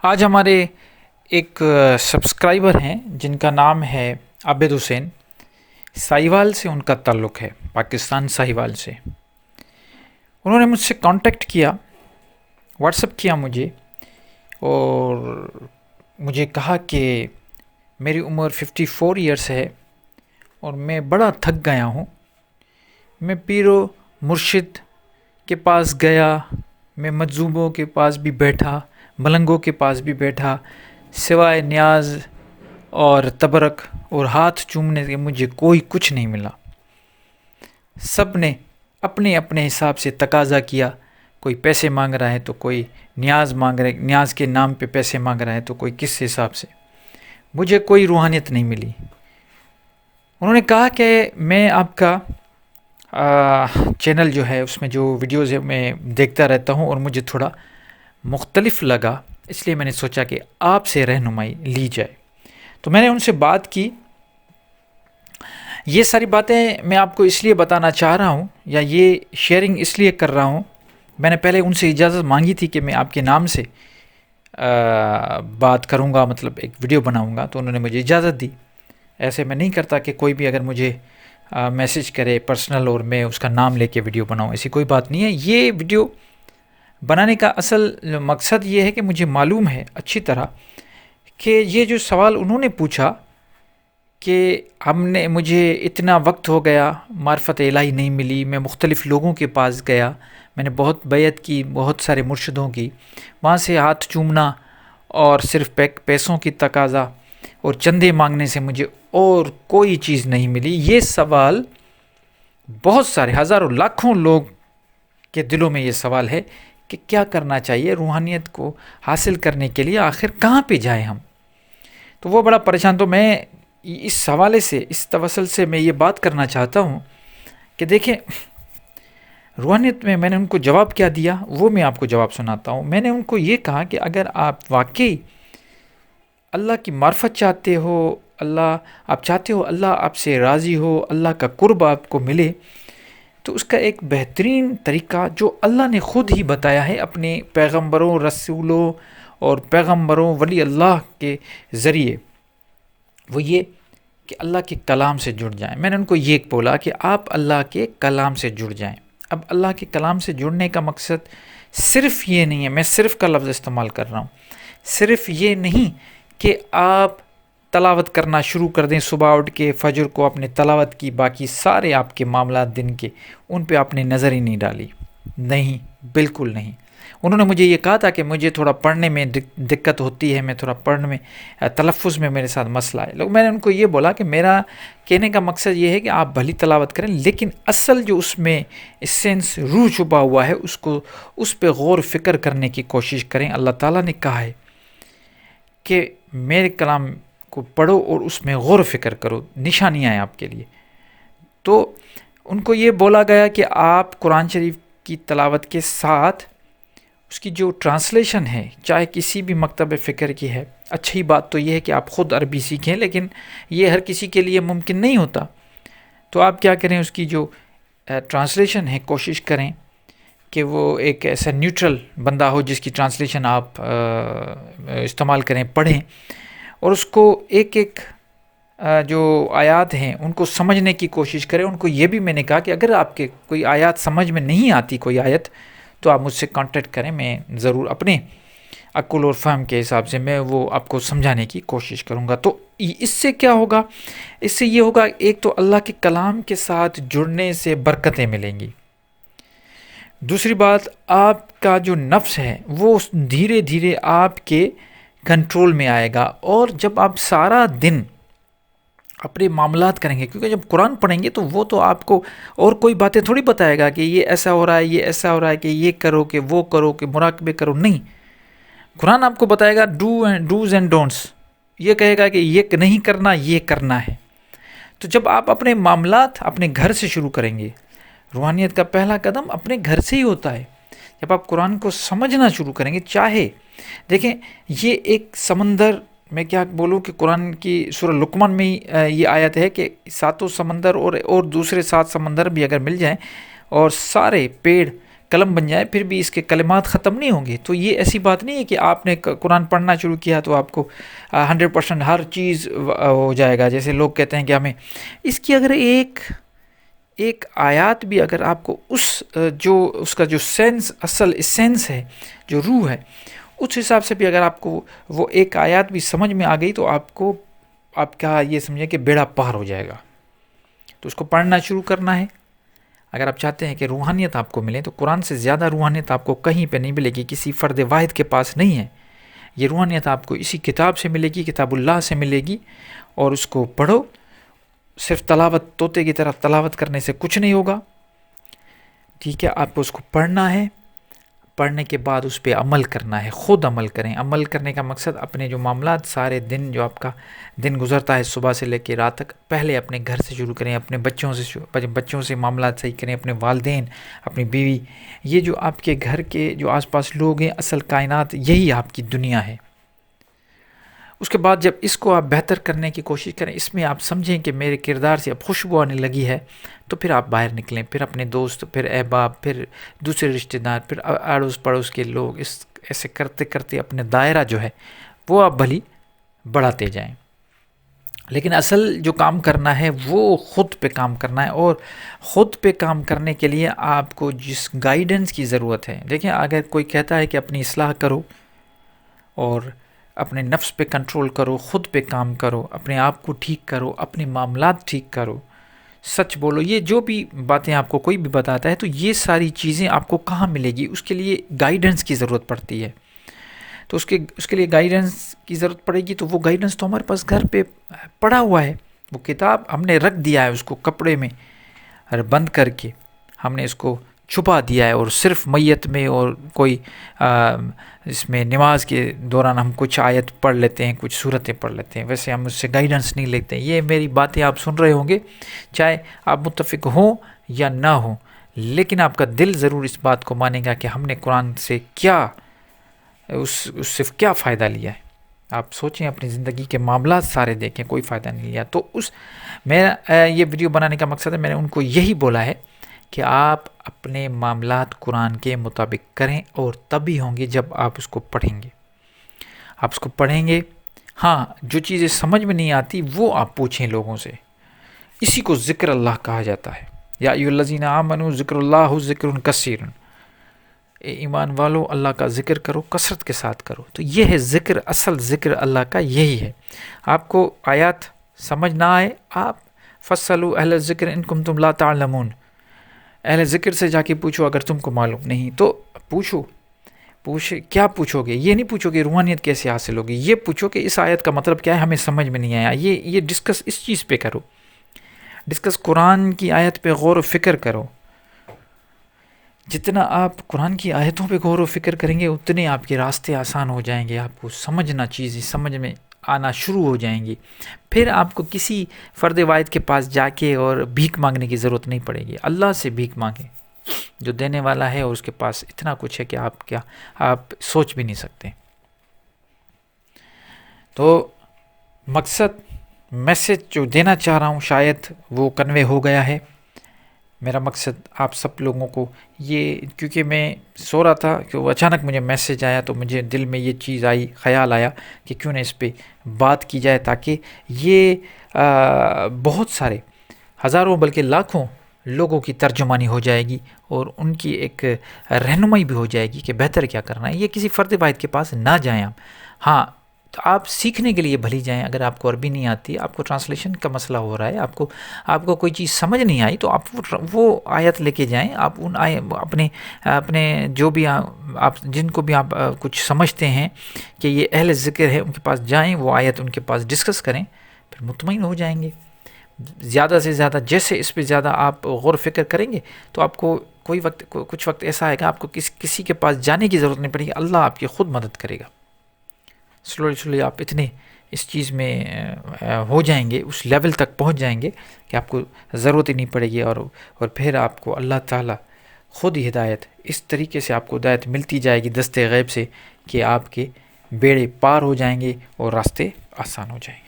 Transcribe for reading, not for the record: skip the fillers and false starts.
آج ہمارے ایک سبسکرائبر ہیں جن کا نام ہے عابد حسین. ساہیوال سے ان کا تعلق ہے، پاکستان ساہیوال سے. انہوں نے مجھ سے کانٹیکٹ کیا، واٹس اپ کیا مجھے، اور مجھے کہا کہ میری عمر 54 ایئرس ہے اور میں بڑا تھک گیا ہوں. میں پیر و مرشد کے پاس گیا، میں مجذوبوں کے پاس بھی بیٹھا، ملنگوں کے پاس بھی بیٹھا، سوائے نیاز اور تبرک اور ہاتھ چومنے کے مجھے کوئی کچھ نہیں ملا. سب نے اپنے اپنے حساب سے تقاضا کیا. کوئی پیسے مانگ رہا ہے تو کوئی نیاز مانگ رہے، نیاز کے نام پہ پیسے مانگ رہا ہے تو کوئی کس حساب سے. مجھے کوئی روحانیت نہیں ملی. انہوں نے کہا کہ میں آپ کا چینل جو ہے اس میں جو ویڈیوز ہے میں دیکھتا رہتا ہوں اور مجھے تھوڑا مختلف لگا، اس لیے میں نے سوچا کہ آپ سے رہنمائی لی جائے. تو میں نے ان سے بات کی. یہ ساری باتیں میں آپ کو اس لیے بتانا چاہ رہا ہوں یا یہ شیئرنگ اس لیے کر رہا ہوں. میں نے پہلے ان سے اجازت مانگی تھی کہ میں آپ کے نام سے بات کروں گا، مطلب ایک ویڈیو بناؤں گا، تو انہوں نے مجھے اجازت دی. ایسے میں نہیں کرتا کہ کوئی بھی اگر مجھے میسج کرے پرسنل اور میں اس کا نام لے کے ویڈیو بناؤں، ایسی کوئی بات نہیں ہے. یہ ویڈیو بنانے کا اصل مقصد یہ ہے کہ مجھے معلوم ہے اچھی طرح کہ یہ جو سوال انہوں نے پوچھا کہ مجھے اتنا وقت ہو گیا، معرفت الہی نہیں ملی، میں مختلف لوگوں کے پاس گیا، میں نے بہت بیعت کی، بہت سارے مرشدوں کی، وہاں سے ہاتھ چومنا اور صرف پیسوں کی تقاضا اور چندے مانگنے سے مجھے اور کوئی چیز نہیں ملی. یہ سوال بہت سارے ہزاروں لاکھوں لوگ کے دلوں میں یہ سوال ہے کہ کیا کرنا چاہیے روحانیت کو حاصل کرنے کے لیے، آخر کہاں پہ جائیں ہم. تو وہ بڑا پریشان. تو میں اس حوالے سے، اس توسل سے میں یہ بات کرنا چاہتا ہوں کہ دیکھیں روحانیت میں نے ان کو جواب کیا دیا، وہ میں آپ کو جواب سناتا ہوں. میں نے ان کو یہ کہا کہ اگر آپ واقعی اللہ کی معرفت چاہتے ہو، آپ چاہتے ہو اللہ آپ سے راضی ہو، اللہ کا قرب آپ کو ملے، تو اس کا ایک بہترین طریقہ جو اللہ نے خود ہی بتایا ہے اپنے پیغمبروں، رسولوں اور پیغمبروں، ولی اللہ کے ذریعے، وہ یہ کہ اللہ کے کلام سے جڑ جائیں. میں نے ان کو یہ بولا کہ آپ اللہ کے کلام سے جڑ جائیں. اب اللہ کے کلام سے جڑنے کا مقصد صرف یہ نہیں ہے، میں صرف کا لفظ استعمال کر رہا ہوں، صرف یہ نہیں کہ آپ تلاوت کرنا شروع کر دیں صبح اٹھ کے فجر کو اپنے تلاوت کی، باقی سارے آپ کے معاملات دن کے ان پہ آپ نے نظر ہی نہیں ڈالی. نہیں، بالکل نہیں. انہوں نے مجھے یہ کہا تھا کہ مجھے تھوڑا پڑھنے میں دقت ہوتی ہے، میں تھوڑا پڑھنے میں تلفظ میں میرے ساتھ مسئلہ ہے. میں نے ان کو یہ بولا کہ میرا کہنے کا مقصد یہ ہے کہ آپ بھلی تلاوت کریں، لیکن اصل جو اس میں اسینس، روح چھپا ہوا ہے، اس پہ غور فکر کرنے کی کوشش کریں. اللہ تعالیٰ نے کہا ہے کہ میرے کلام کو پڑھو اور اس میں غور و فکر کرو، نشانیاں ہیں آپ کے لیے. تو ان کو یہ بولا گیا کہ آپ قرآن شریف کی تلاوت کے ساتھ اس کی جو ٹرانسلیشن ہے، چاہے کسی بھی مکتب فکر کی ہے، اچھی بات تو یہ ہے کہ آپ خود عربی سیکھیں، لیکن یہ ہر کسی کے لیے ممکن نہیں ہوتا. تو آپ کیا کریں، اس کی جو ٹرانسلیشن ہے کوشش کریں کہ وہ ایک ایسا نیوٹرل بندہ ہو جس کی ٹرانسلیشن آپ استعمال کریں، پڑھیں، اور اس کو ایک ایک جو آیات ہیں ان کو سمجھنے کی کوشش کریں. ان کو یہ بھی میں نے کہا کہ اگر آپ کے کوئی آیات سمجھ میں نہیں آتی، کوئی آیت، تو آپ مجھ سے کانٹیکٹ کریں، میں ضرور اپنے عقل اور فہم کے حساب سے میں وہ آپ کو سمجھانے کی کوشش کروں گا. تو اس سے کیا ہوگا؟ اس سے یہ ہوگا، ایک تو اللہ کے کلام کے ساتھ جڑنے سے برکتیں ملیں گی. دوسری بات، آپ کا جو نفس ہے وہ دھیرے دھیرے آپ کے کنٹرول میں آئے گا. اور جب آپ سارا دن اپنے معاملات کریں گے، کیونکہ جب قرآن پڑھیں گے تو وہ تو آپ کو اور کوئی باتیں تھوڑی بتائے گا کہ یہ ایسا ہو رہا ہے، یہ ایسا ہو رہا ہے، کہ یہ کرو، کہ وہ کرو، کہ مراقبے کرو. نہیں، قرآن آپ کو بتائے گا ڈوز اینڈ ڈونٹس. یہ کہے گا کہ یہ نہیں کرنا، یہ کرنا ہے. تو جب آپ اپنے معاملات اپنے گھر سے شروع کریں گے، روحانیت کا پہلا قدم اپنے گھر سے ہی ہوتا ہے. جب آپ قرآن کو سمجھنا شروع کریں گے، چاہے دیکھیں یہ ایک سمندر، میں کیا بولوں کہ قرآن کی سورہ لقمان میں یہ آیت ہے کہ 7 سمندر اور دوسرے 7 سمندر بھی اگر مل جائیں اور سارے پیڑ قلم بن جائے پھر بھی اس کے کلمات ختم نہیں ہوں گے. تو یہ ایسی بات نہیں ہے کہ آپ نے قرآن پڑھنا شروع کیا تو آپ کو 100% ہر چیز ہو جائے گا. جیسے لوگ کہتے ہیں کہ ہمیں اس کی اگر ایک آیات بھی اگر آپ کو اس کا جو سینس، اصل سینس ہے، جو روح ہے، اس حساب سے بھی اگر آپ کو وہ ایک آیات بھی سمجھ میں آ گئی تو آپ کا یہ سمجھیں کہ بیڑا پار ہو جائے گا. تو اس کو پڑھنا شروع کرنا ہے. اگر آپ چاہتے ہیں کہ روحانیت آپ کو ملے تو قرآن سے زیادہ روحانیت آپ کو کہیں پہ نہیں ملے گی، کسی فرد واحد کے پاس نہیں ہے. یہ روحانیت آپ کو اسی کتاب سے ملے گی، کتاب اللہ سے ملے گی. اور اس کو پڑھو. صرف تلاوت، طوطے کی طرح تلاوت کرنے سے کچھ نہیں ہوگا. ٹھیک ہے، آپ کو اس کو پڑھنا ہے. پڑھنے کے بعد اس پہ عمل کرنا ہے. خود عمل کریں. عمل کرنے کا مقصد اپنے جو معاملات، سارے دن جو آپ کا دن گزرتا ہے صبح سے لے کے رات تک، پہلے اپنے گھر سے شروع کریں، اپنے بچوں سے معاملات صحیح کریں، اپنے والدین، اپنی بیوی. یہ جو آپ کے گھر کے جو آس پاس لوگ ہیں، اصل کائنات یہی آپ کی دنیا ہے. اس کے بعد جب اس کو آپ بہتر کرنے کی کوشش کریں، اس میں آپ سمجھیں کہ میرے کردار سے اب خوشبو آنے لگی ہے، تو پھر آپ باہر نکلیں. پھر اپنے دوست، پھر احباب، پھر دوسرے رشتہ دار، پھر اڑوس پڑوس کے لوگ، ایسے کرتے کرتے اپنے دائرہ جو ہے وہ آپ بھلی بڑھاتے جائیں. لیکن اصل جو کام کرنا ہے وہ خود پہ کام کرنا ہے. اور خود پہ کام کرنے کے لیے آپ کو جس گائیڈنس کی ضرورت ہے، دیکھیں اگر کوئی کہتا ہے کہ اپنی اصلاح کرو اور اپنے نفس پہ کنٹرول کرو، خود پہ کام کرو، اپنے آپ کو ٹھیک کرو، اپنے معاملات ٹھیک کرو، سچ بولو، یہ جو بھی باتیں آپ کو کوئی بھی بتاتا ہے، تو یہ ساری چیزیں آپ کو کہاں ملے گی؟ اس کے لیے گائیڈنس کی ضرورت پڑتی ہے. تو اس کے لیے گائیڈنس کی ضرورت پڑے گی. تو وہ گائیڈنس تو ہمارے پاس گھر پہ پڑا ہوا ہے. وہ کتاب ہم نے رکھ دیا ہے، اس کو کپڑے میں بند کر کے ہم نے اس کو چھپا دیا ہے. اور صرف میت میں اور کوئی اس میں نماز کے دوران ہم کچھ آیت پڑھ لیتے ہیں، کچھ صورتیں پڑھ لیتے ہیں. ویسے ہم اس سے گائیڈنس نہیں لیتے ہیں. یہ میری باتیں آپ سن رہے ہوں گے، چاہے آپ متفق ہوں یا نہ ہوں، لیکن آپ کا دل ضرور اس بات کو مانے گا کہ ہم نے قرآن سے اس سے کیا فائدہ لیا ہے. آپ سوچیں، اپنی زندگی کے معاملات سارے دیکھیں، کوئی فائدہ نہیں لیا. تو میرا یہ ویڈیو بنانے کا مقصد ہے، میں نے ان کو یہی بولا ہے کہ آپ اپنے معاملات قرآن کے مطابق کریں، اور تبھی ہوں گے جب آپ اس کو پڑھیں گے. آپ اس کو پڑھیں گے. ہاں، جو چیزیں سمجھ میں نہیں آتی وہ آپ پوچھیں لوگوں سے. اسی کو ذکر اللہ کہا جاتا ہے. یا ایھا الذین آمنوا ذکر اللہ ذکر کثیر. اے ایمان والو، اللہ کا ذکر کرو، کثرت کے ساتھ کرو. تو یہ ہے ذکر، اصل ذکر اللہ کا یہی ہے. آپ کو آیات سمجھ نہ آئے، آپ فاسألوا اہل الذکر ان کنتم لا تعلمون. اہل ذکر سے جا کے پوچھو اگر تم کو معلوم نہیں تو پوچھو. کیا پوچھو گے؟ یہ نہیں پوچھو کہ روحانیت کیسے حاصل ہوگی، یہ پوچھو کہ اس آیت کا مطلب کیا ہے، ہمیں سمجھ میں نہیں آیا. یہ ڈسکس اس چیز پہ کرو. ڈسکس قرآن کی آیت پہ غور و فکر کرو. جتنا آپ قرآن کی آیتوں پہ غور و فکر کریں گے اتنے آپ کے راستے آسان ہو جائیں گے. آپ کو چیزیں سمجھ میں آنا شروع ہو جائیں گی. پھر آپ کو کسی فرد واحد کے پاس جا کے اور بھیک مانگنے کی ضرورت نہیں پڑے گی. اللہ سے بھیک مانگیں جو دینے والا ہے، اور اس کے پاس اتنا کچھ ہے کہ آپ سوچ بھی نہیں سکتے. تو میسج جو دینا چاہ رہا ہوں شاید وہ کنوے ہو گیا ہے. میرا مقصد آپ سب لوگوں کو یہ، کیونکہ میں سو رہا تھا کہ وہ اچانک مجھے میسج آیا، تو مجھے دل میں یہ چیز آئی، خیال آیا کہ کیوں نہ اس پہ بات کی جائے، تاکہ یہ بہت سارے ہزاروں بلکہ لاکھوں لوگوں کی ترجمانی ہو جائے گی، اور ان کی ایک رہنمائی بھی ہو جائے گی کہ بہتر کیا کرنا ہے. یہ کسی فرد واحد کے پاس نہ جائیں آپ. ہاں، تو آپ سیکھنے کے لیے بھلی جائیں. اگر آپ کو عربی نہیں آتی، آپ کو ٹرانسلیشن کا مسئلہ ہو رہا ہے، آپ کو کوئی چیز سمجھ نہیں آئی، تو آپ وہ آیت لے کے جائیں. آپ ان اپنے جو بھی آپ جن کو بھی آپ کچھ سمجھتے ہیں کہ یہ اہل ذکر ہے، ان کے پاس جائیں، وہ آیت ان کے پاس ڈسکس کریں، پھر مطمئن ہو جائیں گے. زیادہ سے زیادہ جیسے اس پہ زیادہ آپ غور و فکر کریں گے، تو آپ کو کچھ وقت ایسا آئے گا آپ کو کسی کے پاس جانے کی ضرورت نہیں پڑے گی. اللہ آپ کی خود مدد کرے گا. سلولی آپ اتنے اس چیز میں ہو جائیں گے، اس لیول تک پہنچ جائیں گے کہ آپ کو ضرورت ہی نہیں پڑے گی. اور پھر آپ کو اللہ تعالیٰ خود ہی ہدایت، اس طریقے سے آپ کو ہدایت ملتی جائے گی دست غیب سے، کہ آپ کے بیڑے پار ہو جائیں گے اور راستے آسان ہو جائیں گے.